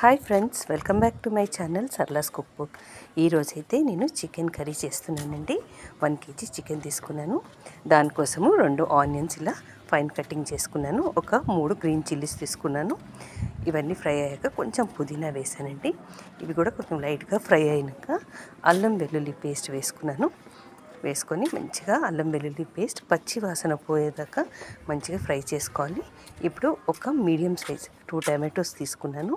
Hi friends, welcome back to my channel Sarla's cook book. ఈరోజైతే నేను chicken curry చేస్తున్నానండి. 1 kg chicken తీసుకున్నాను. దానికోసము 2 ఆనియన్స్ ఇలా ఫైన్ కటింగ్ చేసుకున్నాను. ఒక 3 గ్రీన్ చిల్లీస్ తీసుకున్నాను. ఇవన్నీ ఫ్రై అయ్యాక కొంచెం పుదీనా వేసానండి. ఇవి కూడా కొంచెం లైట్గా ఫ్రై అయినాక అల్లం వెల్లుల్లి పేస్ట్ వేసుకొని మంచిగా అల్లం వెల్లుల్లి పేస్ట్ పచ్చి వాసన పోయేదాకా మంచిగా ఫ్రై చేసుకోవాలి. ఇప్పుడు ఒక మీడియం సైజ్ 2 టమాటోస్ తీసుకున్నాను.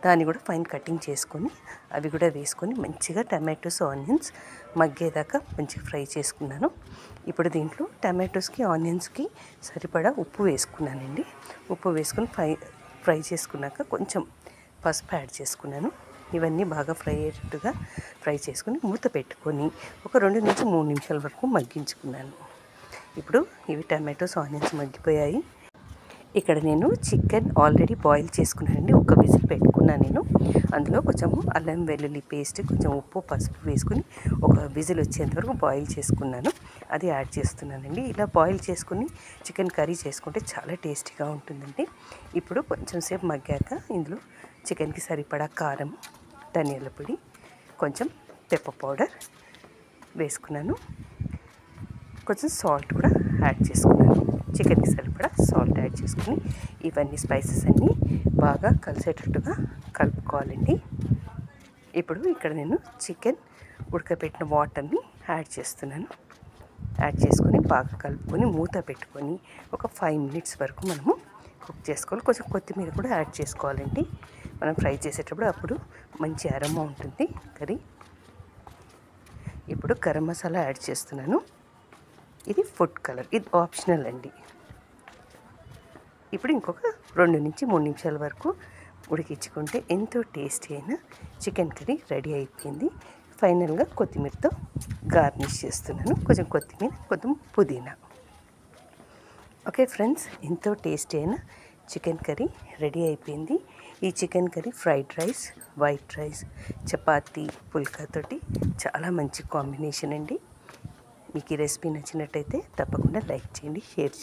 దాన్ని కూడా ఫైన్ కటింగ్ చేసుకొని అవి కూడా వేసుకొని మంచిగా టమాటోస్ ఆనియన్స్ మగ్గేదాకా మంచిగా ఫ్రై చేసుకున్నాను. ఇప్పుడు దీంట్లో టమాటోస్కి ఆనియన్స్కి సరిపడా ఉప్పు వేసుకున్నానండి. ఉప్పు వేసుకొని ఫ్రై చేసుకున్నాక కొంచెం పసుపు యాడ్ చేసుకున్నాను. ఇవన్నీ బాగా ఫ్రై అయ్యేటట్టుగా ఫ్రై చేసుకొని మూత పెట్టుకొని ఒక 2 నుంచి 3 నిమిషాల వరకు మగ్గించుకున్నాను. ఇప్పుడు ఇవి టమాటోస్ ఆనియన్స్ మగ్గిపోయాయి. ఇక్కడ నేను చికెన్ ఆల్రెడీ బాయిల్ చేసుకున్నానండి. ఒక విజిల్ పెట్టుకున్నాను నేను. అందులో కొంచెము అల్లం వెల్లుల్లి పేస్ట్, కొంచెం ఉప్పు పసుపు వేసుకుని ఒక విజిల్ వచ్చేంత వరకు బాయిల్ చేసుకున్నాను. అది యాడ్ చేస్తున్నానండి. ఇలా బాయిల్ చేసుకుని చికెన్ కర్రీ చేసుకుంటే చాలా టేస్టీగా ఉంటుందండి. ఇప్పుడు కొంచెం సేపు మగ్గాక ఇందులో చికెన్కి సరిపడా కారం, ధనియాల పొడి, కొంచెం పెప్పర్ పౌడర్ వేసుకున్నాను. కొంచెం సాల్ట్ కూడా యాడ్ చేసుకున్నాను. చికెన్కి సరిపడా సాల్ట్ యాడ్ చేసుకుని ఇవన్నీ స్పైసెస్ అన్నీ బాగా కలిసేటట్టుగా కలుపుకోవాలండి. ఇప్పుడు ఇక్కడ నేను చికెన్ ఉడకబెట్టిన వాటర్ని యాడ్ చేస్తున్నాను. యాడ్ చేసుకొని బాగా కలుపుకొని మూత పెట్టుకొని ఒక 5 minutes వరకు మనము కుక్ చేసుకోవాలి. కొంచెం కొత్తిమీర కూడా యాడ్ చేసుకోవాలండి మనం ఫ్రై చేసేటప్పుడు, అప్పుడు మంచి అరోమా ఉంటుంది కర్రీ. ఇప్పుడు గరం మసాలా యాడ్ చేస్తున్నాను. ఇది ఫుడ్ కలర్, ఇది ఆప్షనల్ అండి. ఇప్పుడు ఇంకొక 2 నుంచి 3 నిమిషాల వరకు ఉడికించుకుంటే ఎంతో టేస్టీ అయిన చికెన్ కర్రీ రెడీ అయిపోయింది. ఫైనల్గా కొత్తిమీరతో గార్నిష్ చేస్తున్నాను. కొంచెం కొత్తిమీర, కొంచెం పుదీనా. ఓకే ఫ్రెండ్స్, ఎంతో టేస్టీ అయిన చికెన్ కర్రీ రెడీ అయిపోయింది. ఈ chicken curry fried rice, white rice, chapati, పుల్కాతోటి చాలా మంచి కాంబినేషన్ అండి. మీకు ఈ రెసిపీ నచ్చినట్టయితే తప్పకుండా లైక్ చేయండి, షేర్ చేయండి.